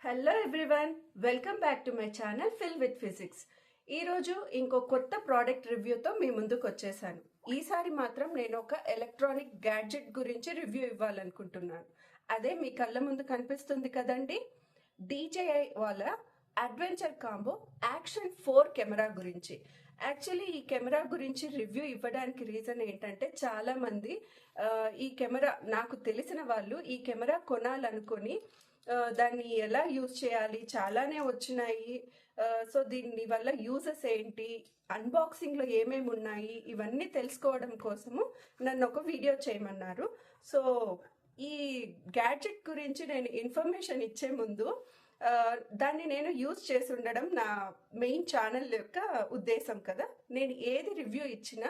Hello everyone, welcome back to my channel fill with physics. ఈరోజు ఇంకో కొత్త product రివ్యూతో మీ ముందుకు వచ్చేసాను. ఈసారి మాత్రం నేను ఒక ఎలక్ట్రానిక్ గ్యాడ్జెట్ గురించి రివ్యూ ఇవ్వాలనుకుంటున్నాను. అదే మీ కళ్ళ ముందు కనిపిస్తుంది కదండి, DJI వాళ్ళ అడ్వెంచర్ కాంబో యాక్షన్ 4 కెమెరా గురించి. యాక్చువల్లీ ఈ కెమెరా గురించి రివ్యూ ఇవ్వడానికి రీజన్ ఏంటంటే, చాలామంది ఈ కెమెరా నాకు తెలిసిన వాళ్ళు ఈ కెమెరా కొనాలనుకొని దాన్ని ఎలా యూజ్ చేయాలి, చాలానే వచ్చినాయి, సో దీని వల్ల యూజెస్ ఏంటి, అన్బాక్సింగ్లో ఏమేమి ఉన్నాయి, ఇవన్నీ తెలుసుకోవడం కోసము నన్ను ఒక వీడియో చేయమన్నారు. సో ఈ గ్యాడ్జెట్ గురించి నేను ఇన్ఫర్మేషన్ ఇచ్చే ముందు దాన్ని నేను యూజ్ చేసి ఉండడం నా మెయిన్ ఛానల్ యొక్క ఉద్దేశం కదా. నేను ఏది రివ్యూ ఇచ్చినా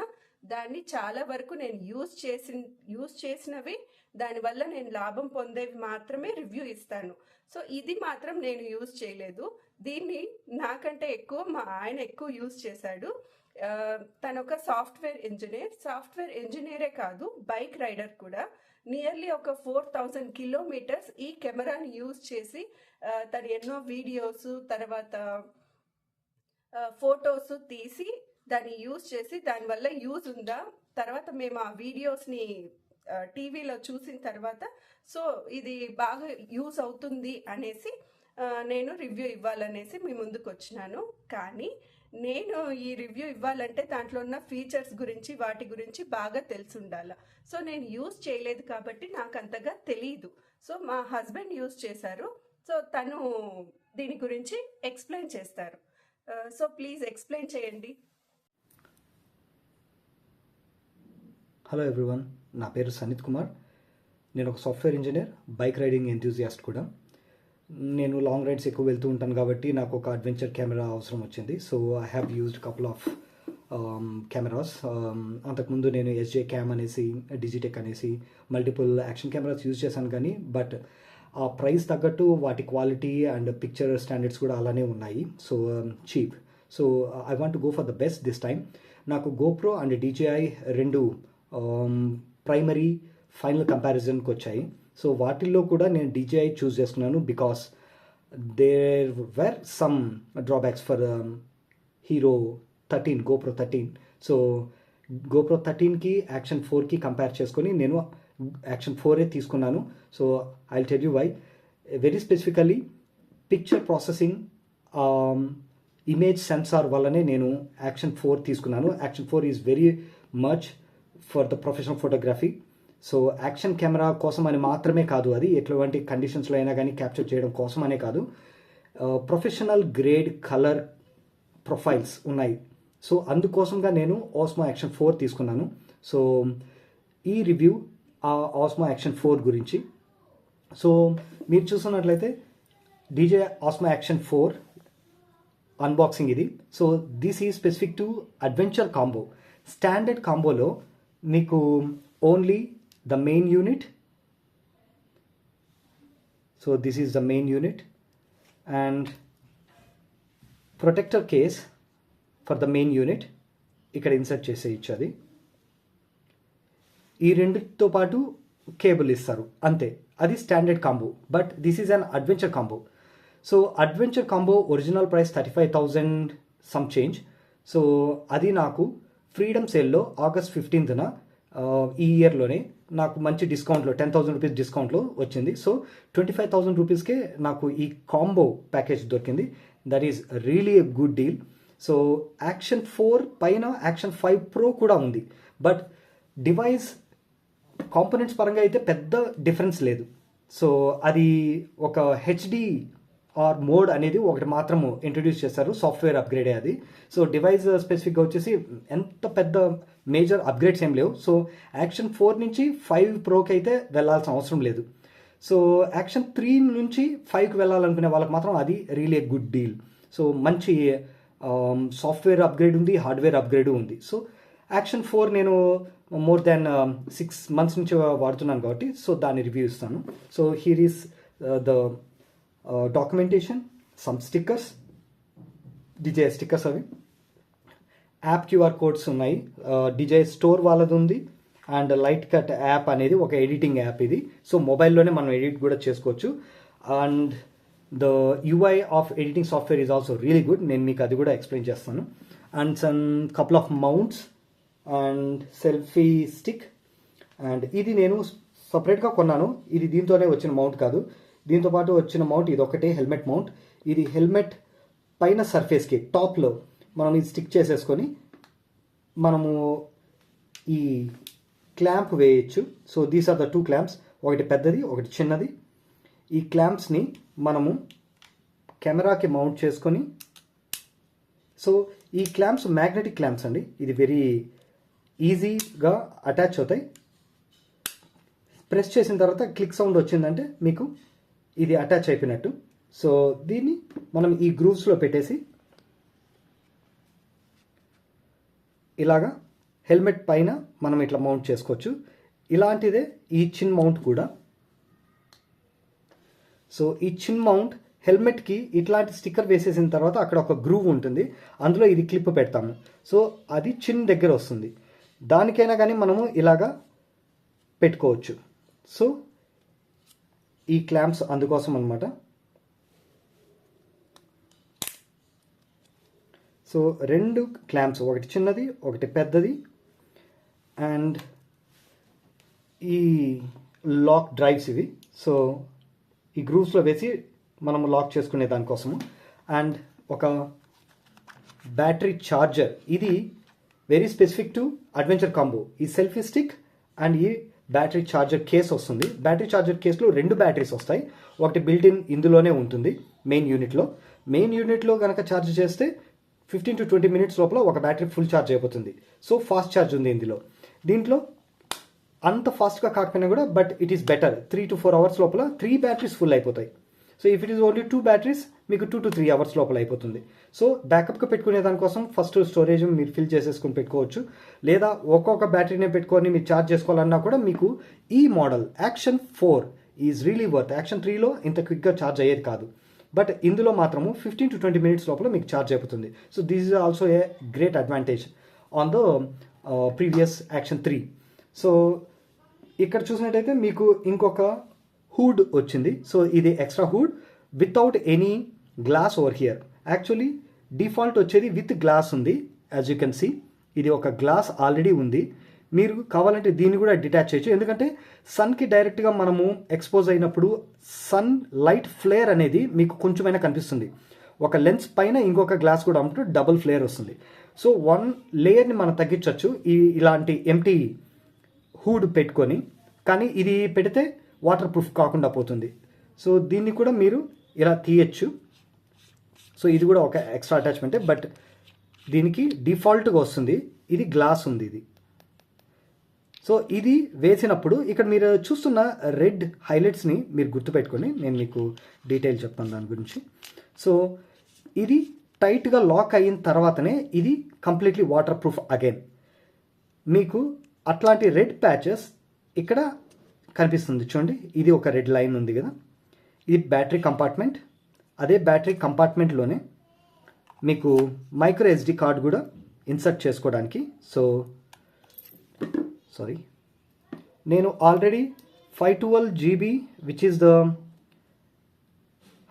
దాన్ని చాలా వరకు నేను యూజ్ చేసినవి, దానివల్ల నేను లాభం పొందేవి మాత్రమే రివ్యూ ఇస్తాను. సో ఇది మాత్రం నేను యూజ్ చేయలేదు. దీన్ని నాకంటే ఎక్కువ మా ఆయన ఎక్కువ యూజ్ చేశాడు. తను ఒక సాఫ్ట్వేర్ ఇంజనీరే కాదు, బైక్ రైడర్ కూడా. నియర్లీ ఒక 4000 కిలోమీటర్స్ ఈ కెమెరాని యూజ్ చేసి తను ఎన్నో వీడియోస్, తర్వాత ఫొటోస్ తీసి దాన్ని యూజ్ చేసి దానివల్ల యూజ్ ఉందా, తర్వాత మేము ఆ వీడియోస్ని టీవీలో చూసిన తర్వాత సో ఇది బాగా యూజ్ అవుతుంది అనేసి నేను రివ్యూ ఇవ్వాలనేసి మీ ముందుకు వచ్చినాను. కానీ నేను ఈ రివ్యూ ఇవ్వాలంటే దాంట్లో ఉన్న ఫీచర్స్ గురించి, వాటి గురించి బాగా తెలిసి ఉండాలి. సో నేను యూజ్ చేయలేదు కాబట్టి నాకు అంతగా తెలియదు. సో మా హస్బెండ్ యూజ్ చేశారు, సో తను దీని గురించి ఎక్స్ప్లెయిన్ చేస్తారు. సో ప్లీజ్ ఎక్స్ప్లెయిన్ చేయండి. హలో ఎవ్రీవన్, నా పేరు సనీత్ కుమార్. నేను ఒక software engineer, bike riding enthusiast కూడా. నేను లాంగ్ రైడ్స్ ఎక్కువ వెళ్తూ ఉంటాను కాబట్టి నాకు ఒక అడ్వెంచర్ కెమెరా అవసరం వచ్చింది. So I have used couple of cameras. అంతకుముందు నేను SJ క్యామ్ అనేసి, డిజిటెక్ అనేసి మల్టిపుల్ యాక్షన్ కెమెరాస్ యూజ్ చేశాను. కానీ బట్ ఆ ప్రైస్ తగ్గట్టు వాటి క్వాలిటీ అండ్ పిక్చర్ స్టాండర్డ్స్ కూడా అలానే ఉన్నాయి. So cheap. So I want to go for the best this time. నాకు GoPro అండ్ DJI రెండు ప్రైమరీ ఫైనల్ కంపారిజన్కి వచ్చాయి. సో వాటిల్లో కూడా నేను DJI చూస్ చేసుకున్నాను because there were some drawbacks for GoPro 13. So GoPro 13కి యాక్షన్ 4కి కంపేర్ చేసుకొని నేను యాక్షన్ 4 తీసుకున్నాను. So I tell you why. Very specifically picture processing, image sensor వల్లనే నేను యాక్షన్ 4 తీసుకున్నాను. Action 4 is very much for the professional photography. So action camera కోసం అని మాత్రమే కాదు, అది ఎటువంటి కండిషన్స్లో అయినా కానీ క్యాప్చర్ చేయడం కోసం అనే కాదు, ప్రొఫెషనల్ గ్రేడ్ కలర్ ప్రొఫైల్స్ ఉన్నాయి. సో అందుకోసంగా నేను ఆస్మో యాక్షన్ 4 తీసుకున్నాను. సో ఈ రివ్యూ ఆ ఆస్మో యాక్షన్ 4 గురించి. సో మీరు చూస్తున్నట్లయితే DJI ఆస్మో యాక్షన్ 4 అన్బాక్సింగ్ ఇది. So this is specific to adventure combo. Standard కాంబోలో మీకు only the main unit. So this is the main unit and protector case for the main unit ఇక్కడ insert చేసేయచ్చు. అది ఈ రెండుతో పాటు కేబుల్ ఇస్తారు అంతే. అది standard combo. But this is an adventure combo. So adventure combo original price 35,000 some change. So అది నాకు ఫ్రీడమ్ సేల్లో August 15th ఈ ఇయర్లోనే నాకు మంచి డిస్కౌంట్లో 10,000 రూపీస్ డిస్కౌంట్లో వచ్చింది. సో 25,000 రూపీస్కే నాకు ఈ కాంబో ప్యాకేజ్ దొరికింది. That is really a good deal. So action 4 పైన యాక్షన్ 5 Pro కూడా ఉంది. బట్ డివైస్ కాంపోనెంట్స్ పరంగా అయితే పెద్ద డిఫరెన్స్ లేదు. సో అది ఒక HDR మోడ్ అనేది ఒకటి మాత్రము ఇంట్రడ్యూస్ చేశారు, సాఫ్ట్వేర్ అప్గ్రేడే అది. సో డివైస్ స్పెసిఫిక్గా వచ్చేసి ఎంత పెద్ద మేజర్ అప్గ్రేడ్స్ ఏం లేవు. సో యాక్షన్ 4 నుంచి 5 Proకి అయితే వెళ్ళాల్సిన అవసరం లేదు. సో యాక్షన్ 3 నుంచి 5కి వెళ్ళాలనుకునే వాళ్ళకి మాత్రం అది రియలీ గుడ్ డీల్. సో మంచి సాఫ్ట్వేర్ అప్గ్రేడ్ ఉంది, హార్డ్వేర్ అప్గ్రేడ్ ఉంది. సో యాక్షన్ 4 నేను మోర్ దాన్ 6 months నుంచి వాడుతున్నాను కాబట్టి సో దాన్ని రివ్యూ ఇస్తాను. So here is the documentation, some stickers, DJI stickers, అవి యాప్ QR కోడ్స్ ఉన్నాయి. DJI స్టోర్ వాళ్ళది ఉంది. అండ్ లైట్ కట్ యాప్ అనేది ఒక ఎడిటింగ్ యాప్ ఇది. సో మొబైల్లోనే మనం ఎడిట్ కూడా చేసుకోవచ్చు. And the UI of editing software is also really good. నేను మీకు అది కూడా ఎక్స్ప్లెయిన్ చేస్తాను. And some couple of mounts and selfie stick. And ఇది నేను సపరేట్గా కొన్నాను. ఇది దీంతోనే వచ్చిన మౌంట్ కాదు, దీంతో పాటు వచ్చిన మౌంట్ ఇది ఒకటే హెల్మెట్ మౌంట్. ఇది హెల్మెట్ పైన సర్ఫేస్కి టాప్లో మనం ఇది స్టిక్ చేసేసుకొని మనము ఈ క్లాంప్ వేయచ్చు. So these are the 2 clamps, ఒకటి పెద్దది ఒకటి చిన్నది. ఈ క్లాంప్స్ని మనము కెమెరాకి మౌంట్ చేసుకొని, సో ఈ క్లాంప్స్ మ్యాగ్నెటిక్ క్లాంప్స్ అండి. ఇది వెరీ ఈజీగా అటాచ్ అవుతాయి. ప్రెస్ చేసిన తర్వాత క్లిక్ సౌండ్ వచ్చిందంటే మీకు ఇది అటాచ్ అయిపోయినట్టు. సో దీన్ని మనం ఈ గ్రూవ్స్లో పెట్టేసి ఇలాగా హెల్మెట్ పైన మనం ఇట్లా మౌంట్ చేసుకోవచ్చు. ఇలాంటిదే ఈ చిన్ మౌంట్ కూడా. సో ఈ చిన్ మౌంట్ హెల్మెట్కి ఇట్లాంటి స్టిక్కర్ వేసేసిన తర్వాత అక్కడ ఒక గ్రూవ్ ఉంటుంది, అందులో ఇది క్లిప్ పెడతాము. సో అది చిన్ దగ్గర వస్తుంది. దానికైనా కానీ మనము ఇలాగా పెట్టుకోవచ్చు. సో ఈ క్లాంప్స్ అందుకోసం అనమాట. సో 2 క్లాంప్స్, ఒకటి చిన్నది ఒకటి పెద్దది. అండ్ ఈ లాక్ డ్రైవ్స్ ఇవి. సో ఈ గ్రూవ్స్లో వేసి మనం లాక్ చేసుకునే దానికోసము. అండ్ ఒక బ్యాటరీ ఛార్జర్. ఇది very specific to adventure combo. ఈ సెల్ఫీ స్టిక్ అండ్ ఈ బ్యాటరీ ఛార్జర్ కేస్ వస్తుంది. బ్యాటరీ ఛార్జర్ కేసులో 2 బ్యాటరీస్ వస్తాయి. ఒకటి బిల్ట్ ఇన్ ఇందులోనే ఉంటుంది మెయిన్ యూనిట్లో. మెయిన్ యూనిట్లో కనుక ఛార్జ్ చేస్తే 15 to 20 minutes లోపల ఒక బ్యాటరీ ఫుల్ ఛార్జ్ అయిపోతుంది. సో ఫాస్ట్ ఛార్జ్ ఉంది ఇందులో. దీంట్లో అంత ఫాస్ట్గా కాకపోయినా కూడా but it is better. 3 to 4 hours లోపల 3 బ్యాటరీస్ ఫుల్ అయిపోతాయి. So if it is only 2 batteries మీకు 2 to 3 hours లోపల అయిపోతుంది. సో బ్యాకప్గా పెట్టుకునే దానికోసం ఫస్ట్ స్టోరేజ్ మీరు ఫిల్ చేసేసుకుని పెట్టుకోవచ్చు. లేదా ఒక్కొక్క బ్యాటరీనే పెట్టుకొని మీరు ఛార్జ్ చేసుకోవాలన్నా కూడా మీకు ఈ model action 4 is really worth. Action 3లో ఇంత క్విక్గా ఛార్జ్ అయ్యేది కాదు, బట్ ఇందులో మాత్రము 15 to 20 minutes లోపల మీకు ఛార్జ్ అయిపోతుంది. So this is also a great advantage on the previous action 3. So ఇక్కడ చూసినట్టయితే మీకు ఇంకొక హూడ్ వచ్చింది. సో ఇది extra hood without any glass over here. Actually default వచ్చేది విత్ గ్లాస్ ఉంది. యాజ్ యూ కెన్ సీ ఇది ఒక గ్లాస్ ఆల్రెడీ ఉంది. మీరు కావాలంటే దీన్ని కూడా డిటాచ్ చేయొచ్చు. ఎందుకంటే సన్కి డైరెక్ట్గా మనము ఎక్స్పోజ్ అయినప్పుడు సన్ లైట్ ఫ్లేర్ అనేది మీకు కొంచెమైనా కనిపిస్తుంది. ఒక లెన్స్ పైన ఇంకొక గ్లాస్ కూడా ఉంటూ డబుల్ ఫ్లేర్ వస్తుంది. సో 1 లేయర్ని మనం తగ్గించవచ్చు ఇలాంటి ఎంటీ హూడ్ పెట్టుకొని. కానీ ఇది పెడితే వాటర్ ప్రూఫ్ కాకుండా పోతుంది. సో దీన్ని కూడా మీరు ఇలా తీయచ్చు. సో ఇది కూడా ఒక ఎక్స్ట్రా అటాచ్మెంటే, బట్ దీనికి డిఫాల్ట్గా వస్తుంది. ఇది గ్లాస్ ఉంది ఇది. సో ఇది వేసినప్పుడు ఇక్కడ మీరు చూస్తున్న రెడ్ హైలైట్స్ని మీరు గుర్తుపెట్టుకొని నేను మీకు డీటెయిల్ చెప్తాను దాని గురించి. సో ఇది టైట్గా లాక్ అయిన తర్వాతనే ఇది కంప్లీట్లీ వాటర్ ప్రూఫ్ అగైన్. మీకు అట్లాంటి రెడ్ ప్యాచెస్ ఇక్కడ కనిపిస్తుంది చూడండి. ఇది ఒక రెడ్ లైన్ ఉంది కదా, ఇది బ్యాటరీ కంపార్ట్మెంట్. అదే బ్యాటరీ కంపార్ట్మెంట్లోనే మీకు మైక్రో SD కార్డ్ కూడా ఇన్సర్ట్ చేసుకోవడానికి. సో సారీ, నేను already 512 GB which is the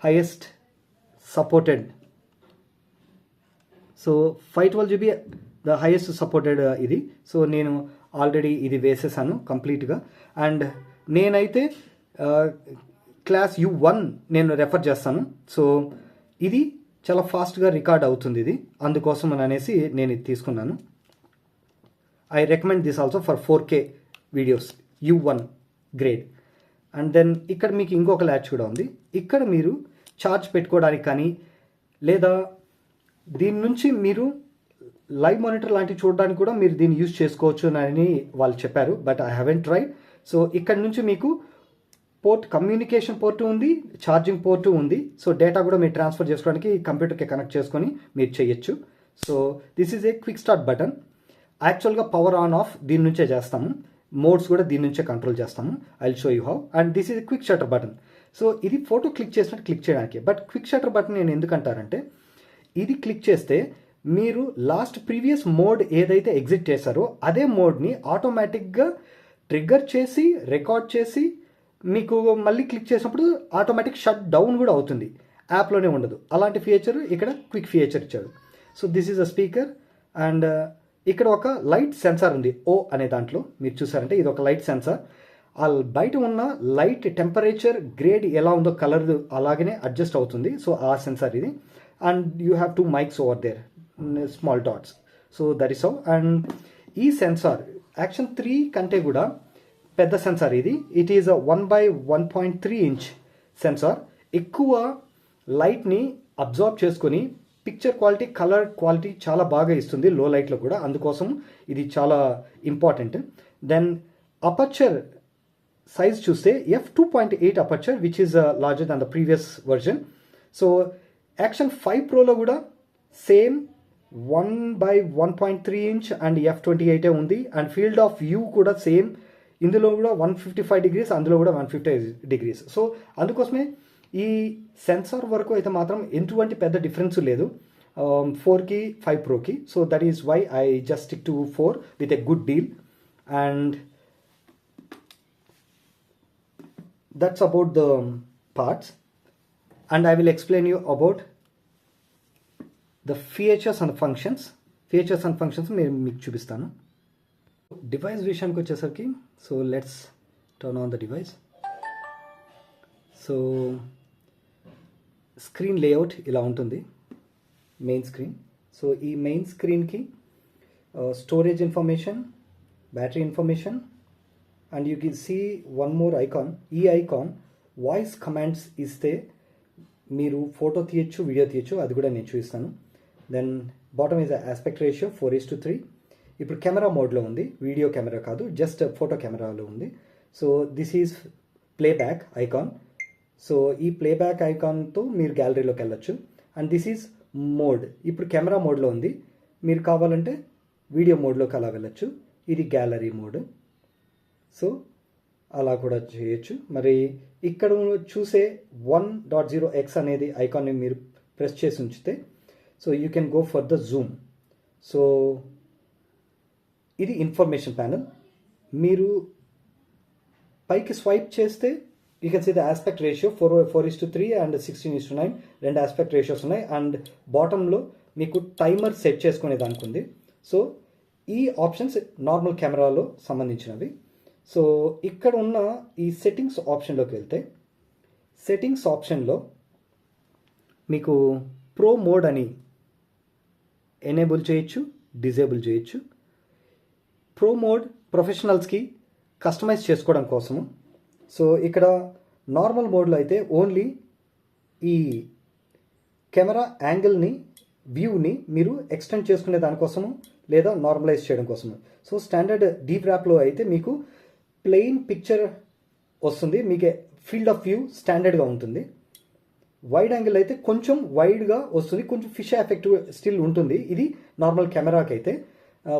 highest supported. So 512 GB the highest supported ఇది. సో నేను ఆల్రెడీ ఇది వేసేసాను కంప్లీట్గా. అండ్ నేనైతే క్లాస్ U1 నేను రెఫర్ చేస్తాను. సో ఇది చాలా ఫాస్ట్గా రికార్డ్ అవుతుంది ఇది, అందుకోసం అనేసి నేను ఇది తీసుకున్నాను. I recommend this also for 4K videos U1 grade. And then ఇక్కడ మీకు ఇంకొక ల్యాచ్ కూడా ఉంది. ఇక్కడ మీరు ఛార్జ్ పెట్టుకోవడానికి కానీ లేదా దీని నుంచి మీరు లైవ్ మానిటర్ లాంటివి చూడడానికి కూడా మీరు దీన్ని యూజ్ చేసుకోవచ్చు అని వాళ్ళు చెప్పారు, but I haven't tried. So ఇక్కడ నుంచి మీకు పోర్ట్ కమ్యూనికేషన్ పోర్టు ఉంది, ఛార్జింగ్ పోర్టు ఉంది. సో డేటా కూడా మీరు ట్రాన్స్ఫర్ చేసుకోవడానికి కంప్యూటర్కి కనెక్ట్ చేసుకొని మీరు చేయొచ్చు. So this is A quick start button. యాక్చువల్గా పవర్ ఆన్ ఆఫ్ దీని నుంచే చేస్తాము, మోడ్స్ కూడా దీని నుంచే కంట్రోల్ చేస్తాము. I will show you how. And this is quick shutter button. So ఇది ఫోటో క్లిక్ చేసినట్టు క్లిక్ చేయడానికి. బట్ క్విక్ షటర్ బటన్ నేను ఎందుకంటారంటే ఇది క్లిక్ చేస్తే మీరు లాస్ట్ ప్రీవియస్ మోడ్ ఏదైతే ఎగ్జిట్ చేశారో అదే మోడ్ని ఆటోమేటిక్గా ట్రిగ్గర్ చేసి రికార్డ్ చేసి మీకు మళ్ళీ క్లిక్ చేసినప్పుడు ఆటోమేటిక్ షట్ డౌన్ కూడా అవుతుంది. యాప్లోనే ఉండదు. అలాంటి ఫీచర్ ఇక్కడ క్విక్ ఫీచర్ ఇచ్చాడు. So this is a speaker and ఇక్కడ ఒక లైట్ సెన్సార్ ఉంది ఓ అనే దాంట్లో. మీరు చూసారంటే ఇది ఒక లైట్ సెన్సార్. ఆ బయట ఉన్న లైట్ టెంపరేచర్ గ్రేడ్ ఎలా ఉందో కలర్ అలాగనే అడ్జస్ట్ అవుతుంది. సో ఆ సెన్సార్ ఇది. And you have 2 mics over there, small dots. So that is how. And ఈ సెన్సార్ యాక్షన్ 3 కంటే కూడా పెద్ద సెన్సార్ ఇది. It is 1/1.3 inch sensor. ఎక్కువ లైట్ని అబ్జార్బ్ చేసుకొని పిక్చర్ క్వాలిటీ, కలర్ క్వాలిటీ చాలా బాగా ఇస్తుంది లో లైట్లో కూడా. అందుకోసం ఇది చాలా ఇంపార్టెంట్. దెన్ అపర్చర్ సైజ్ చూస్తే f2.8 aperture which is larger than the previous version. So action 5 ప్రోలో కూడా సేమ్ 1/1.3 ఇంచ్ అండ్ f28 ఉంది. అండ్ ఫీల్డ్ ఆఫ్ వ్యూ కూడా సేమ్. ఇందులో కూడా 155 డిగ్రీస్, అందులో కూడా 150 డిగ్రీస్. సో అందుకోసమే ఈ సెన్సార్ వరకు అయితే మాత్రం ఎటువంటి పెద్ద డిఫరెన్స్ లేదు 4కి 5 ప్రోకి. So that is why I just stick to 4 with a good deal. And that's about the parts, and I will explain you about the features and functions. Features and functions నేను మీకు చూపిస్తాను. Device విషయానికి వచ్చేసరికి so let's turn on the device. So screen layout ఇలా ఉంటుంది, main screen. So ఈ main స్క్రీన్కి storage information, battery information, and you can see one more icon. ఈ ఐకాన్ వాయిస్ కమాండ్స్ ఇస్తే మీరు ఫోటో తీయచ్చు, వీడియో తీయచ్చు, అది కూడా నేను చూపిస్తాను. Then bottom is aspect ratio 4:3. ఇప్పుడు కెమెరా మోడ్లో ఉంది, వీడియో కెమెరా కాదు, జస్ట్ ఫోటో కెమెరాలో ఉంది. So this is playback icon. So ఈ ప్లేబ్యాక్ ఐకాన్తో మీరు గ్యాలరీలోకి వెళ్ళచ్చు. And this is mode. ఇప్పుడు కెమెరా మోడ్లో ఉంది, మీరు కావాలంటే వీడియో మోడ్లోకి అలా వెళ్ళచ్చు. ఇది గ్యాలరీ మోడ్. సో అలా కూడా చేయొచ్చు. మరి ఇక్కడ చూసే 1.0x అనేది ఐకాన్ని మీరు ప్రెస్ చేసి ఉంచితే so you can go for the zoom. So ఇది ఇన్ఫర్మేషన్ ప్యానల్. మీరు పైకి స్వైప్ చేస్తే you can see the aspect ratio 4:3 and 16:9 రెండు ఆస్పెక్ట్ రేషియోస్ ఉన్నాయి. అండ్ బాటంలో మీకు టైమర్ సెట్ చేసుకునే దానికి ఉంది. సో ఈ ఆప్షన్స్ నార్మల్ కెమెరాలో సంబంధించినవి. సో ఇక్కడ ఉన్న ఈ సెట్టింగ్స్ ఆప్షన్లోకి వెళ్తే సెట్టింగ్స్ ఆప్షన్లో మీకు ప్రో మోడ్ అని ఎనేబుల్ చేయొచ్చు, డిజేబుల్ చేయొచ్చు. ప్రో మోడ్ ప్రొఫెషనల్స్కి కస్టమైజ్ చేసుకోవడం కోసము. సో ఇక్కడ నార్మల్ మోడ్లో అయితే ఓన్లీ ఈ కెమెరా యాంగిల్ని, వ్యూని మీరు ఎక్స్టెండ్ చేసుకునే దానికోసము లేదా నార్మలైజ్ చేయడం కోసము. సో స్టాండర్డ్ డీప్ ర్యాప్లో అయితే మీకు ప్లెయిన్ పిక్చర్ వస్తుంది, మీకు ఫీల్డ్ ఆఫ్ వ్యూ స్టాండర్డ్గా ఉంటుంది. వైడ్ యాంగిల్ అయితే కొంచెం వైడ్గా వస్తుంది, కొంచెం ఫిష్ ఎఫెక్ట్ స్టిల్ ఉంటుంది. ఇది నార్మల్ కెమెరాకి అయితే,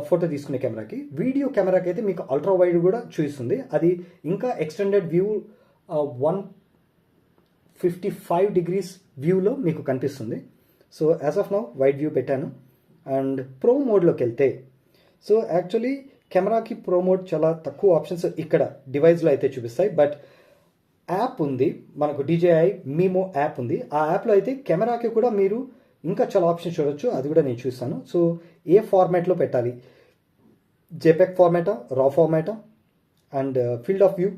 ఫోటో తీసుకునే కెమెరాకి. వీడియో కెమెరాకి అయితే మీకు అల్ట్రా వైడ్ కూడా చూపిస్తుంది. అది ఇంకా ఎక్స్టెండెడ్ వ్యూ 155 డిగ్రీస్ వ్యూలో మీకు కనిపిస్తుంది. So as of now wide view పెట్టాను. అండ్ ప్రో మోడ్లోకి వెళ్తే సో యాక్చువల్లీ కెమెరాకి ప్రో మోడ్ చాలా తక్కువ ఆప్షన్స్ ఇక్కడ డివైస్లో అయితే చూపిస్తాయి. బట్ యాప్ ఉంది మనకు, DJI మీమో యాప్ ఉంది. ఆ యాప్లో అయితే కెమెరాకి కూడా మీరు ఇంకా చాలా ఆప్షన్స్ చూడొచ్చు, అది కూడా నేను చూస్తాను. సో ఏ ఫార్మాట్లో పెట్టాలి, JPEG ఫార్మాటా, రా ఫార్మాటా, అండ్ ఫీల్డ్ ఆఫ్ వ్యూ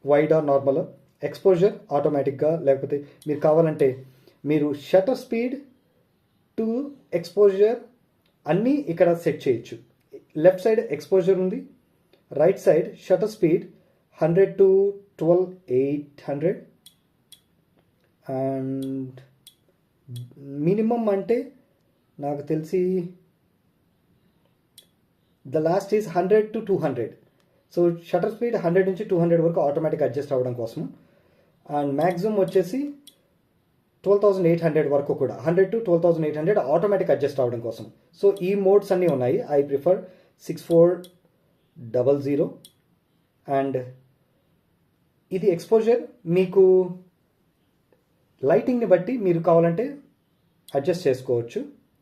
వైడా, నార్మల్, ఎక్స్పోజర్ ఆటోమేటిక్గా, లేకపోతే మీరు కావాలంటే మీరు షటర్ స్పీడ్ టు ఎక్స్పోజర్ అన్నీ ఇక్కడ సెట్ చేయొచ్చు. లెఫ్ట్ సైడ్ ఎక్స్పోజర్ ఉంది, right side shutter speed 100 to 12,800 and minimum అంటే నాకు తెలిసి the last is 100 to 200. So shutter speed 100 నుంచి 200 వరకు ఆటోమేటిక్ అడ్జస్ట్ అవ్వడం కోసం. అండ్ మ్యాక్సిమం వచ్చేసి 12,800 వరకు కూడా, 100 to 12,800 ఆటోమేటిక్ అడ్జస్ట్ అవ్వడం కోసం. సో ఈ మోడ్స్ అన్నీ ఉన్నాయి. I prefer 6400. అండ్ ఇది ఎక్స్పోజర్ మీకు లైటింగ్ని బట్టి మీరు కావాలంటే అడ్జస్ట్ చేసుకోవచ్చు.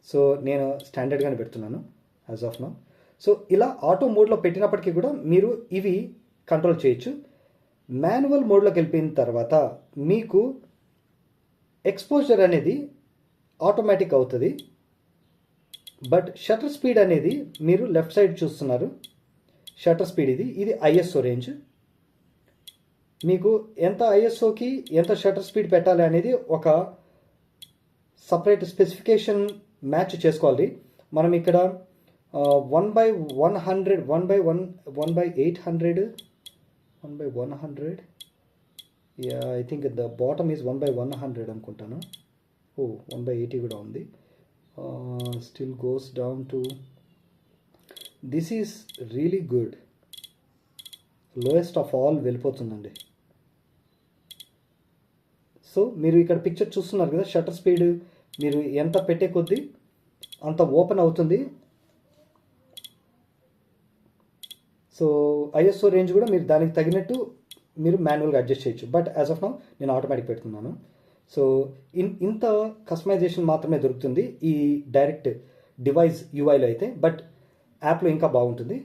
సో నేను స్టాండర్డ్గానే పెడుతున్నాను యాజ్ ఆఫ్ నౌ. సో ఇలా ఆటో మోడ్లో పెట్టినప్పటికీ కూడా మీరు ఇవి కంట్రోల్ చేయొచ్చు. మాన్యువల్ మోడ్లోకి వెళ్ళిపోయిన తర్వాత మీకు ఎక్స్పోజర్ అనేది ఆటోమేటిక్ అవుతుంది, బట్ షటర్ స్పీడ్ అనేది మీరు లెఫ్ట్ సైడ్ చూస్తున్నారు. షటర్ స్పీడ్ ఇది ఐఎస్ఓ రేంజ్. మీకు ఎంత ఐఎస్ఓకి ఎంత షటర్ స్పీడ్ పెట్టాలి అనేది ఒక సపరేట్ స్పెసిఫికేషన్ మ్యాచ్ చేసుకోవాలి. మనం ఇక్కడ 1/100 1/800 1/100 I think the bottom is 1/100 అనుకుంటాను. 1/80 కూడా ఉంది. Still goes down to this is really good. Lowest of all వెళ్ళిపోతుందండి. సో మీరు ఇక్కడ పిక్చర్ చూస్తున్నారు కదా, షటర్ స్పీడ్ మీరు ఎంత పెట్టే కొద్దీ అంత ఓపెన్ అవుతుంది. సో ఐఎస్ఓ రేంజ్ కూడా మీరు దానికి తగినట్టు మీరు మాన్యువల్గా అడ్జస్ట్ చేయొచ్చు. బట్ యాజ్ ఆఫ్ నౌ నేను ఆటోమేటిక్ పెడుతున్నాను. సో ఇంత కస్టమైజేషన్ మాత్రమే దొరుకుతుంది ఈ డైరెక్ట్ డివైస్ యూఐలో అయితే, బట్ యాప్లో ఇంకా బాగుంటుంది.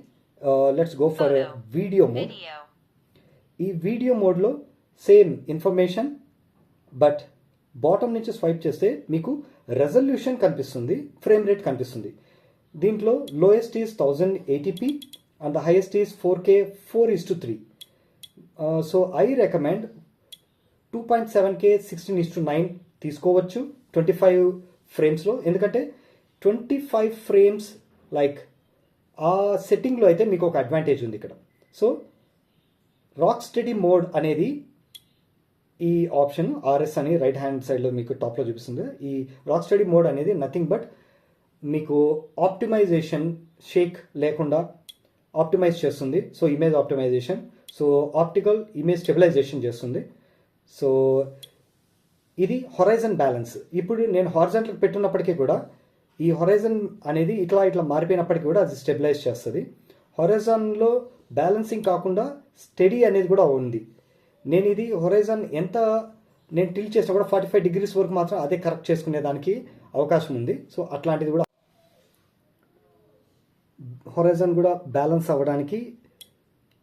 Let's go for video mode. ఈ వీడియో మోడ్లో సేమ్ ఇన్ఫర్మేషన్, బట్ బాటమ్ నుంచి స్వైప్ చేస్తే మీకు రెజల్యూషన్ కనిపిస్తుంది, ఫ్రేమ్ రేట్ కనిపిస్తుంది. దీంట్లో lowest is 1080p and the highest is 4K 4:3. So I recommend 2.7K 16:9 తీసుకోవచ్చు 25 ఫ్రేమ్స్లో. ఎందుకంటే 25 ఫ్రేమ్స్ లైక్ ఆ సెట్టింగ్లో అయితే మీకు ఒక అడ్వాంటేజ్ ఉంది ఇక్కడ. సో రాక్ స్టడీ మోడ్ అనేది ఈ ఆప్షన్ RS అని రైట్ హ్యాండ్ సైడ్లో మీకు టాప్లో చూపిస్తుంది. ఈ రాక్ స్టడీ మోడ్ అనేది నథింగ్ బట్ మీకు ఆప్టిమైజేషన్ షేక్ లేకుండా ఆప్టిమైజ్ చేస్తుంది. So image optimization, so optical image stabilization చేస్తుంది. సో ఇది హొరైజన్ బ్యాలెన్స్. ఇప్పుడు నేను హారిజాంటల్ పెట్టున్నప్పటికీ కూడా ఈ హొరైజన్ అనేది ఇట్లా మారిపోయినప్పటికీ కూడా అది స్టెబిలైజ్ చేస్తుంది. హొరైజన్లో బ్యాలెన్సింగ్ కాకుండా స్టడీ అనేది కూడా ఉంది. నేను ఇది హొరైజన్ ఎంత నేను టిల్ట్ చేసినా కూడా 45 డిగ్రీస్ వరకు మాత్రం అదే కరెక్ట్ చేసుకునే దానికి అవకాశం ఉంది. సో అట్లాంటిది కూడా హొరైజన్ కూడా బ్యాలెన్స్ అవ్వడానికి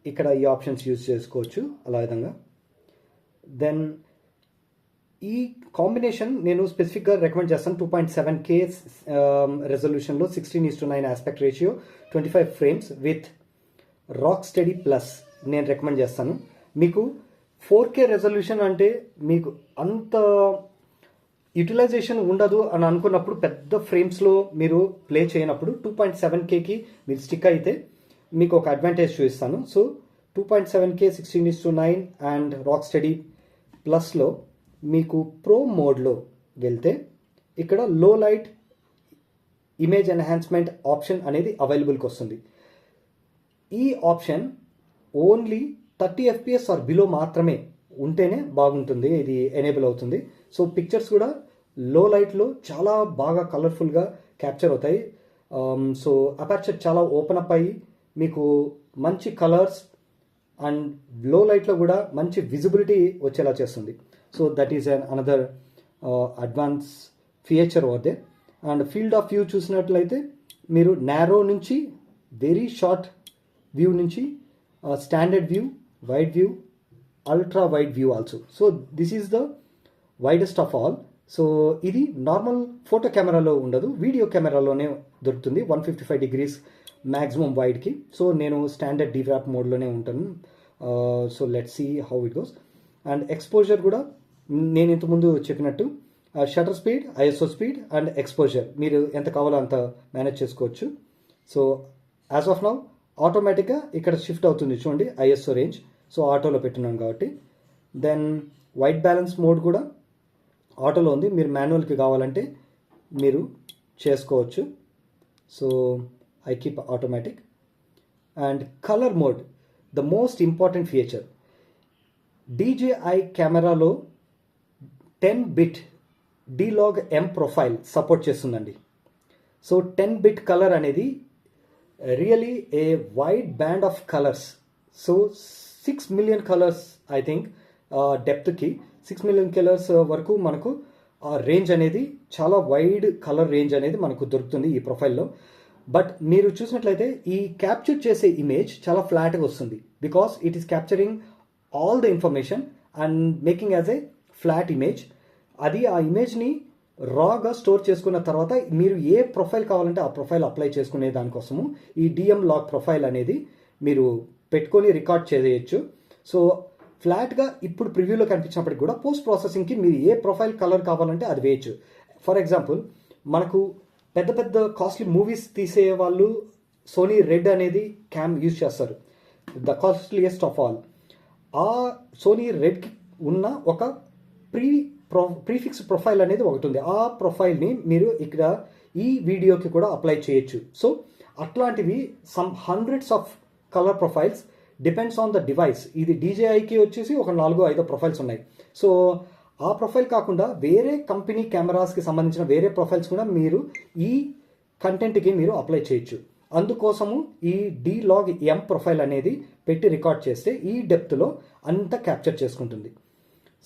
ఇక్కడ ఈ ఆప్షన్స్ యూజ్ చేసుకోవచ్చు అలా విధంగా. దెన్ ఈ కాంబినేషన్ నేను స్పెసిఫిక్గా రికమెండ్ చేస్తాను. 2.7K రెజల్యూషన్లో 16:9 aspect ratio 25 frames with rock study plus నేను రికమెండ్ చేస్తాను. మీకు 4K రెజల్యూషన్ అంటే మీకు అంత యూటిలైజేషన్ ఉండదు అని అనుకున్నప్పుడు పెద్ద ఫ్రేమ్స్లో మీరు ప్లే చేయనప్పుడు 2.7Kకి మీరు స్టిక్ అయితే మీకు ఒక అడ్వాంటేజ్ చూపిస్తాను. So 2.7K 16:9 and rock study ప్లస్లో మీకు ప్రో మోడ్లో వెళ్తే ఇక్కడ లో లైట్ ఇమేజ్ ఎన్హాన్స్మెంట్ ఆప్షన్ అనేది అవైలబుల్కి వస్తుంది. ఈ option only 30 FPS or below మాత్రమే ఉంటేనే బాగుంటుంది, ఇది ఎనేబుల్ అవుతుంది. సో పిక్చర్స్ కూడా లో లైట్లో చాలా బాగా కలర్ఫుల్గా క్యాప్చర్ అవుతాయి. సో అపర్చర్ చాలా ఓపెన్ అప్ అయ్యి మీకు మంచి కలర్స్ అండ్ లో లైట్లో కూడా మంచి విజిబిలిటీ వచ్చేలా చేస్తుంది. So that is another advance feature over there. And field of view చూసినట్లయితే మీరు నారో నుంచి వెరీ షార్ట్ వ్యూ నుంచి standard view, wide view, ultra wide view also. So this is the widest of all. So ఇది normal photo కెమెరాలో ఉండదు, video కెమెరాలోనే దొరుకుతుంది 155 degrees maximum వైడ్కి. సో నేను స్టాండర్డ్ డీవ్రాప్ మోడ్లోనే ఉంటాను. So let's see how it goes. And exposure కూడా నేను ఇంతకుముందు చెప్పినట్టు shutter speed, ISO speed and exposure మీరు ఎంత కావాలో అంత మేనేజ్ చేసుకోవచ్చు. సో యాజ్ ఆఫ్ నౌ ఆటోమేటిక్గా ఇక్కడ షిఫ్ట్ అవుతుంది చూడండి ఐఎస్ఓ రేంజ్. సో ఆటోలో పెట్టున్నాను కాబట్టి. దెన్ వైట్ బ్యాలెన్స్ మోడ్ కూడా ఆటోలో ఉంది, మీరు మాన్యువల్కి కావాలంటే మీరు చేసుకోవచ్చు. So I keep automatic. And colour mode the most important feature. DJI కెమెరాలో 10-bit D-Log M profile support చేస్తుందండి. సో 10-bit కలర్ అనేది really a wide band of colours. So 6 million colours I think డెప్త్కి 6 million colours వరకు మనకు ఆ range అనేది చాలా wide colour range అనేది మనకు దొరుకుతుంది ఈ ప్రొఫైల్లో. బట్ మీరు చూసినట్లయితే ఈ క్యాప్చర్ చేసే ఇమేజ్ చాలా ఫ్లాట్గా వస్తుంది because it is capturing all the information and making as a flat image. అది ఆ ఇమేజ్ని రాగా స్టోర్ చేసుకున్న తర్వాత మీరు ఏ ప్రొఫైల్ కావాలంటే ఆ ప్రొఫైల్ అప్లై చేసుకునే దానికోసము ఈ డిఎం లాగ్ ప్రొఫైల్ అనేది మీరు పెట్టుకొని రికార్డ్ చేయవచ్చు. సో ఫ్లాట్గా ఇప్పుడు ప్రివ్యూలో కనిపించినప్పటికి కూడా పోస్ట్ ప్రాసెసింగ్కి మీరు ఏ ప్రొఫైల్ కలర్ కావాలంటే అది వేయచ్చు. ఫర్ ఎగ్జాంపుల్ మనకు పెద్ద పెద్ద కాస్ట్లీ మూవీస్ తీసే వాళ్ళు సోనీ రెడ్ అనేది క్యామ్ యూజ్ చేస్తారు, ద కాస్ట్లీయెస్ట్ ఆఫ్ ఆల్. ఆ సోనీ రెడ్కి ఉన్న ఒక ప్రీఫిక్స్ ప్రొఫైల్ అనేది ఒకటి ఉంది. ఆ ప్రొఫైల్ని మీరు ఇక్కడ ఈ వీడియోకి కూడా అప్లై చేయొచ్చు. సో అట్లాంటివి some hundreds of colour profiles depends on the device. ఇది DJIకి వచ్చేసి ఒక 4-5 ప్రొఫైల్స్ ఉన్నాయి. సో ఆ ప్రొఫైల్ కాకుండా వేరే కంపెనీ కెమెరాస్కి సంబంధించిన వేరే ప్రొఫైల్స్ కూడా మీరు ఈ కంటెంట్కి మీరు అప్లై చేయొచ్చు. అందుకోసము ఈ DLogM ప్రొఫైల్ అనేది పెట్టి రికార్డ్ చేస్తే ఈ డెప్త్లో అంతా క్యాప్చర్ చేసుకుంటుంది.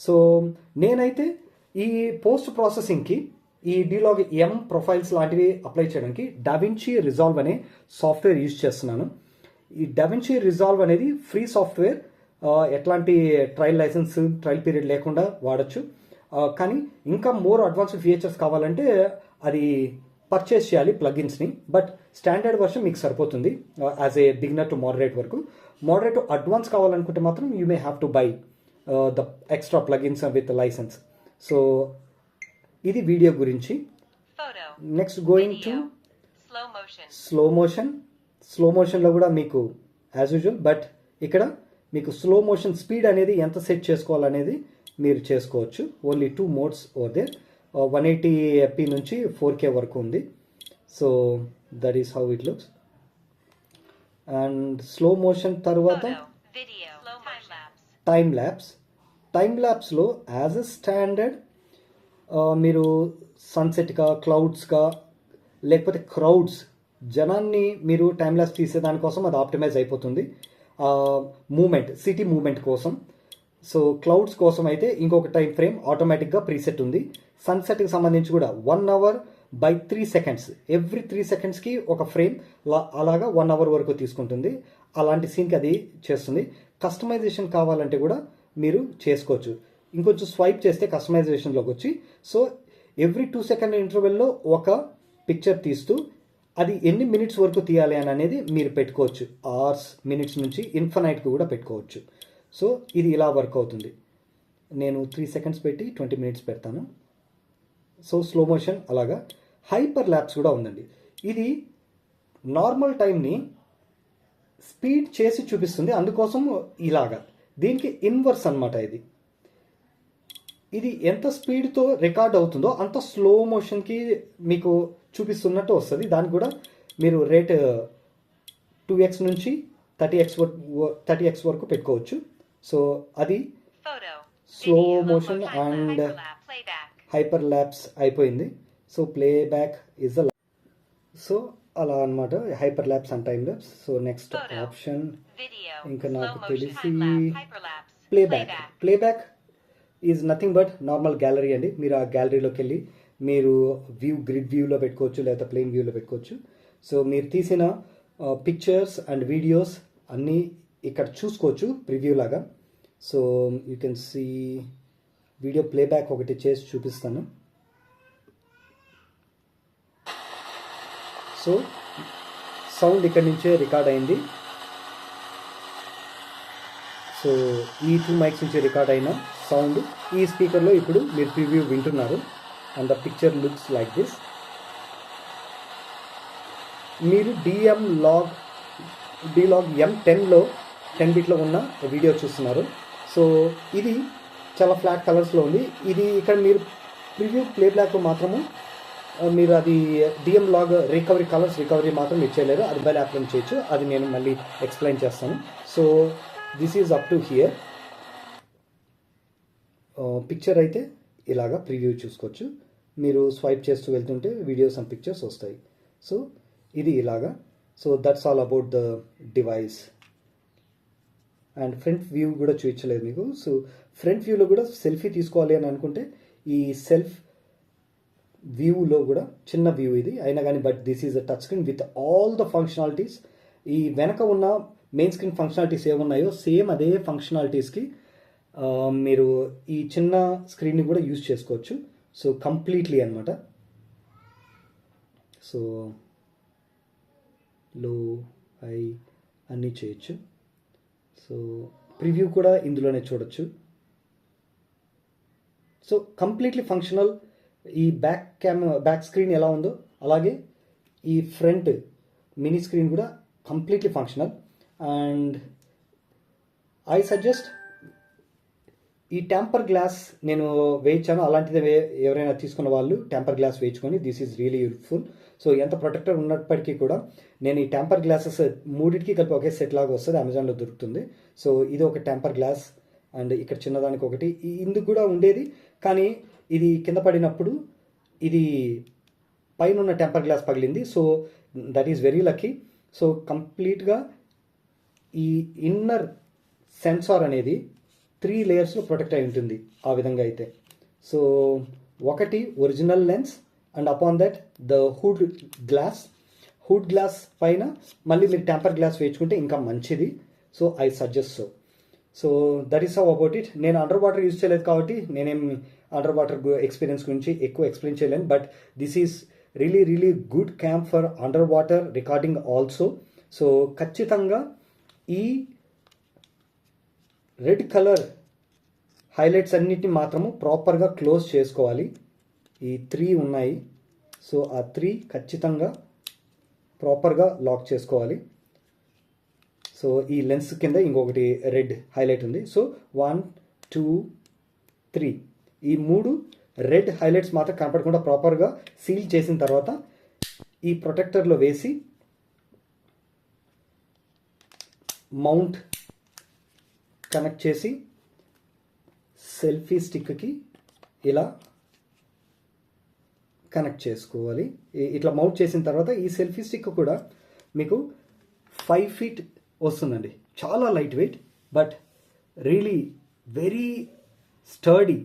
సో నేనైతే ఈ పోస్ట్ ప్రాసెసింగ్కి ఈ DLogM ప్రొఫైల్స్ లాంటివి అప్లై చేయడానికి డావిన్చి రిజాల్వ్ అనే సాఫ్ట్వేర్ యూజ్ చేస్తున్నాను. ఈ డావిన్చి రిజాల్వ్ అనేది ఫ్రీ సాఫ్ట్వేర్, ఎట్లాంటి ట్రయల్ లైసెన్స్ ట్రయల్ పీరియడ్ లేకుండా వాడచ్చు. కానీ ఇంకా మోర్ అడ్వాన్స్డ్ ఫీచర్స్ కావాలంటే అది పర్చేస్ చేయాలి ప్లగిన్స్ని. బట్ స్టాండర్డ్ వర్షన్ మీకు సరిపోతుంది as a beginner to moderate వరకు. మోడరేట్ టు అడ్వాన్స్ కావాలనుకుంటే మాత్రం you may have to buy the extra plugins with licence. So ఇది వీడియో గురించి. Next going to slow motion. Slow మోషన్లో కూడా మీకు యాజ్ యూజువల్, బట్ ఇక్కడ మీకు స్లో మోషన్ స్పీడ్ అనేది ఎంత సెట్ చేసుకోవాలనేది మీరు చేసుకోవచ్చు. Only 2 modes over there. 180p నుంచి 4K వరకు ఉంది. So that is how it looks. And slow motion తర్వాత టైమ్ ల్యాబ్స్. టైమ్ ల్యాబ్స్లో యాజ్ ఎ స్టాండర్డ్ మీరు సన్సెట్గా, క్లౌడ్స్గా, లేకపోతే క్రౌడ్స్, జనాన్ని మీరు టైమ్ ల్యాబ్స్ తీసేదానికోసం అది ఆప్టిమైజ్ అయిపోతుంది. మూమెంట్, సిటీ మూమెంట్ కోసం. సో క్లౌడ్స్ కోసం అయితే ఇంకొక టైం ఫ్రేమ్ ఆటోమేటిక్గా ప్రీసెట్ ఉంది. సన్సెట్కి సంబంధించి కూడా 1 అవర్ బై 3 సెకండ్స్, ఎవ్రీ 3 సెకండ్స్కి ఒక ఫ్రేమ్ అలాగా 1 అవర్ వరకు తీసుకుంటుంది. అలాంటి సీన్కి అది చేస్తుంది. కస్టమైజేషన్ కావాలంటే కూడా మీరు చేసుకోవచ్చు. ఇంకొంచెం స్వైప్ చేస్తే కస్టమైజేషన్లోకి వచ్చి సో ఎవ్రీ 2 సెకండ్ ఇంటర్వెల్లో ఒక పిక్చర్ తీస్తూ అది ఎన్ని మినిట్స్ వరకు తీయాలి అని అనేది మీరు పెట్టుకోవచ్చు. అవర్స్, మినిట్స్ నుంచి ఇన్ఫినైట్కి కూడా పెట్టుకోవచ్చు. సో ఇది ఇలా వర్క్ అవుతుంది. నేను 3 సెకండ్స్ పెట్టి 20 మినిట్స్ పెడతాను. సో స్లో మోషన్ అలాగా. హైపర్ ల్యాప్స్ కూడా ఉందండి. ఇది నార్మల్ టైంని స్పీడ్ చేసి చూపిస్తుంది, అందుకోసం ఇలాగా. దీనికి ఇన్వర్స్ అనమాట. ఇది ఎంత స్పీడ్తో రికార్డ్ అవుతుందో అంత స్లో మోషన్కి మీకు చూపిస్తున్నట్టు వస్తుంది. దానికి కూడా మీరు రేట్ 2x నుంచి 30x వరకు పెట్టుకోవచ్చు. సో అది slow motion and hyper lapse అయిపోయింది. So play back is the. So అలా అనమాట hyper lapse and time lapse. So next option ఇంకా నాకు తెలిసి playback is nothing but normal gallery అండి. మీరు ఆ గ్యాలరీలోకి వెళ్ళి మీరు గ్రిడ్ వ్యూలో పెట్టుకోవచ్చు, లేదా ప్లెయిన్ వ్యూలో పెట్టుకోవచ్చు. సో మీరు తీసిన పిక్చర్స్ అండ్ వీడియోస్ అన్నీ ఇక్కడ చూసుకోవచ్చు ప్రివ్యూ లాగా. So you can see video playback ఒకటి చేసి చూపిస్తాను. సో సౌండ్ ఇక్కడి నుంచే రికార్డ్ అయింది. సో ఈ 2 మైక్స్ నుంచి రికార్డ్ అయిన సౌండ్ ఈ స్పీకర్లో ఇప్పుడు మీరు ప్రివ్యూ వింటున్నారు. And the picture looks like this. మీరు DLogM 10 బిట్లో ఉన్న వీడియో చూస్తున్నారు. సో ఇది చాలా ఫ్లాట్ కలర్స్లో ఉంది. ఇది ఇక్కడ మీరు ప్రివ్యూ ప్లేబ్యాక్ మాత్రము మీరు అది డిఎం లాగ్ కలర్స్ రికవరీ మాత్రం మీరు చేయలేరు. అది బెల్ యాప్లో చేయొచ్చు. అది నేను మళ్ళీ ఎక్స్ప్లెయిన్ చేస్తాను. So this is up to hear. Picture అయితే ఇలాగా ప్రివ్యూ చూసుకోవచ్చు. మీరు స్వైప్ చేస్తూ వెళ్తుంటే వీడియోస్ అండ్ పిక్చర్స్ వస్తాయి. సో ఇది ఇలాగా. So that's all about the device. And front view కూడా చూపించలేదు మీకు. సో ఫ్రంట్ వ్యూలో కూడా సెల్ఫీ తీసుకోవాలి అని అనుకుంటే ఈ సెల్ఫ్ వ్యూలో కూడా చిన్న వ్యూ ఇది అయినా కానీ, but this is a touch screen with all the functionalities. ఈ వెనక ఉన్న మెయిన్ స్క్రీన్ ఫంక్షనాలిటీస్ ఏమున్నాయో సేమ్ అదే ఫంక్షనాలిటీస్కి మీరు ఈ చిన్న స్క్రీన్ని కూడా యూజ్ చేసుకోవచ్చు. సో కంప్లీట్లీ అనమాట. సో లో హై అన్నీ చేయొచ్చు. సో ప్రివ్యూ కూడా ఇందులోనే చూడొచ్చు. So completely functional. ఈ బ్యాక్ స్క్రీన్ ఎలా ఉందో అలాగే ఈ ఫ్రంట్ మినీ స్క్రీన్ కూడా completely functional. And I suggest ఈ టెంపర్ గ్లాస్ నేను వేయించాను, అలాంటిది ఎవరైనా తీసుకున్న వాళ్ళు టెంపర్ గ్లాస్ వేయించుకొని this is really useful. So ఎంత ప్రొటెక్టర్ ఉన్నప్పటికీ కూడా నేను ఈ టెంపర్ గ్లాసెస్ మూడింటికి కలిపి ఒకే సెట్ లాగా వస్తుంది, అమెజాన్లో దొరుకుతుంది. సో ఇది ఒక టెంపర్ గ్లాస్ అండ్ ఇక్కడ చిన్నదానికి ఒకటి ఇందుకు కూడా ఉండేది, కానీ ఇది కింద పడినప్పుడు ఇది పైన ఉన్న టెంపర్ గ్లాస్ పగిలింది. So that is very lucky. So కంప్లీట్గా ఈ ఇన్నర్ సెన్సార్ అనేది 3 లేయర్స్లో ప్రొటెక్ట్ అయి ఉంటుంది ఆ విధంగా అయితే. సో ఒకటి original lens and upon that the hood glass పైన మళ్ళీ మీరు టెంపర్ గ్లాస్ వేయించుకుంటే ఇంకా మంచిది. So I suggest so that is how about it. నేను అండర్ వాటర్ యూజ్ చేయలేదు కాబట్టి నేనేం అండర్ వాటర్ ఎక్స్పీరియన్స్ గురించి ఎక్కువ ఎక్స్ప్లెయిన్ చేయలేను. But this is really good cam for under water recording also. So ఖచ్చితంగా ఈ రెడ్ కలర్ హైలైట్స్ అన్నిటిని మాత్రము ప్రాపర్గా క్లోజ్ చేసుకోవాలి. ఈ 3 ఉన్నాయి. సో ఆ 3 ఖచ్చితంగా ప్రాపర్గా లాక్ చేసుకోవాలి. సో ఈ లెన్స్ కింద ఇంకొకటి రెడ్ హైలైట్ ఉంది. సో 1 2 3 ఈ 3 రెడ్ హైలైట్స్ మాత్రం కనపడకుండా ప్రాపర్గా సీల్ చేసిన తర్వాత ఈ ప్రొటెక్టర్లో వేసి మౌంట్ కనెక్ట్ చేసి సెల్ఫీ స్టిక్కి ఇలా కనెక్ట్ చేసుకోవాలి. ఇట్లా మౌంట్ చేసిన తర్వాత ఈ సెల్ఫీ స్టిక్ కూడా మీకు 5 feet వస్తుందండి. చాలా light weight but really very sturdy.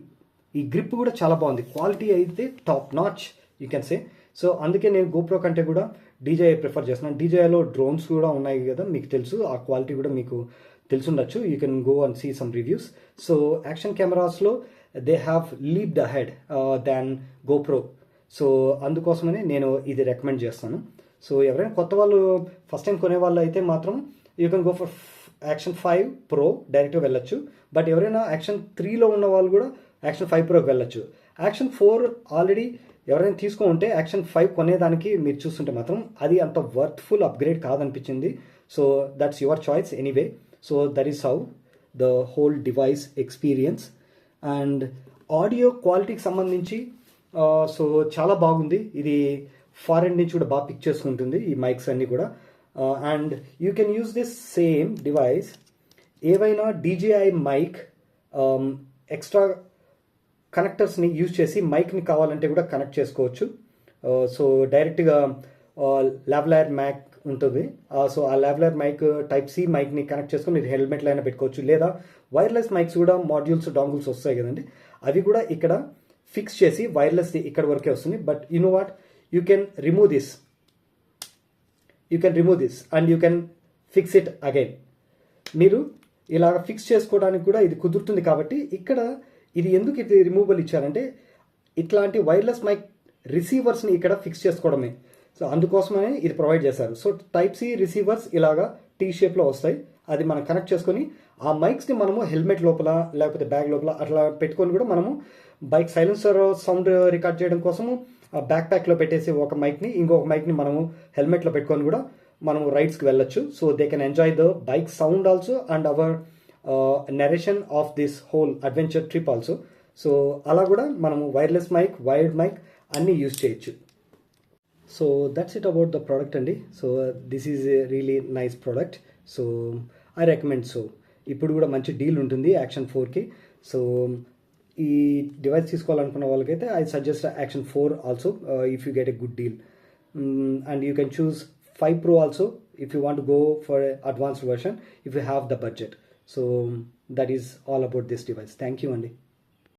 ఈ గ్రిప్ కూడా చాలా బాగుంది. క్వాలిటీ అయితే top notch you can say. So అందుకే నేను గోప్రో కంటే కూడా DJI ప్రిఫర్ చేస్తున్నాను. DJIలో డ్రోన్స్ కూడా ఉన్నాయి కదా, మీకు తెలుసు, ఆ క్వాలిటీ కూడా మీకు తెలుసుండొచ్చు. You can go and see some reviews. So action కెమెరాస్లో they have leaped ahead than GoPro. So అందుకోసమనే నేను ఇది రికమెండ్ చేస్తాను. సో ఎవరైనా కొత్త వాళ్ళు ఫస్ట్ టైం కొనే వాళ్ళు అయితే మాత్రం you can go for action 5 Pro డైరెక్ట్గా వెళ్ళొచ్చు. బట్ ఎవరైనా యాక్షన్ 3లో ఉన్న వాళ్ళు కూడా యాక్షన్ 5 Proకి వెళ్ళొచ్చు. యాక్షన్ 4 ఆల్రెడీ ఎవరైనా తీసుకుంటే యాక్షన్ 5 కొనేదానికి మీరు చూస్తుంటే మాత్రం అది అంత వర్త్ఫుల్ అప్గ్రేడ్ కాదనిపించింది. So that's your choice anyway. So that is how the whole device experience. And audio క్వాలిటీకి సంబంధించి సో చాలా బాగుంది. ఇది ఫారెన్ నుంచి కూడా బాగా పిక్ చేసుకుంటుంది ఈ మైక్స్ అన్నీ కూడా. And you can use this same device ఏవైనా DJI మైక్ ఎక్స్ట్రా కనెక్టర్స్ని యూజ్ చేసి మైక్ని కావాలంటే కూడా కనెక్ట్ చేసుకోవచ్చు. సో డైరెక్ట్గా లావ్లార్ మైక్ ఉంటుంది. సో ఆ లావ్లార్ మైక్ టైప్ C మైక్ని కనెక్ట్ చేసుకొని మీరు హెల్మెట్లో అయినా పెట్టుకోవచ్చు. లేదా వైర్లెస్ మైక్స్ కూడా మాడ్యూల్స్ డాంగుల్స్ వస్తాయి కదండి, అవి కూడా ఇక్కడ ఫిక్స్ చేసి వైర్లెస్ ఇక్కడ వరకే వస్తుంది. But you know what, you can remove this and you can fix it again. మీరు ఇలాగ ఫిక్స్ చేసుకోవడానికి కూడా ఇది కుదురుతుంది. కాబట్టి ఇక్కడ ఇది ఎందుకు ఇది రిమూవబుల్ ఇచ్చారంటే ఇట్లాంటి వైర్లెస్ మైక్ రిసీవర్స్ని ఇక్కడ ఫిక్స్ చేసుకోవడమే. సో అందుకోసమే ఇది ప్రొవైడ్ చేశారు. సో టైప్ C రిసీవర్స్ ఇలాగా T షేప్లో వస్తాయి. అది మనం కనెక్ట్ చేసుకొని ఆ మైక్స్ని మనము హెల్మెట్ లోపల లేకపోతే బ్యాగ్ లోపల అట్లా పెట్టుకొని కూడా మనము బైక్ సైలెన్సర్ సౌండ్ రికార్డ్ చేయడం కోసము బ్యాక్ ప్యాక్లో పెట్టేసి ఒక మైక్ని, ఇంకొక మైక్ని మనము హెల్మెట్లో పెట్టుకొని కూడా మనము రైడ్స్కి వెళ్ళొచ్చు. So they can enjoy the bike sound also and our narration of this whole adventure trip also. So అలా కూడా మనము వైర్లెస్ మైక్, వైర్డ్ మైక్ అన్నీ యూజ్ చేయొచ్చు. So that's it about the product అండి. So this is a really nice product. So I recommend. సో ఇప్పుడు కూడా మంచి డీల్ ఉంటుంది యాక్షన్ 4కి. సో ఈ డివైస్ తీసుకోవాలనుకున్న వాళ్ళకైతే I suggest action 4 also if you get a good deal. And you can choose 5 Pro also if you want to go for an advanced version if you have the budget. So that is all about this device. Thank you, Andy.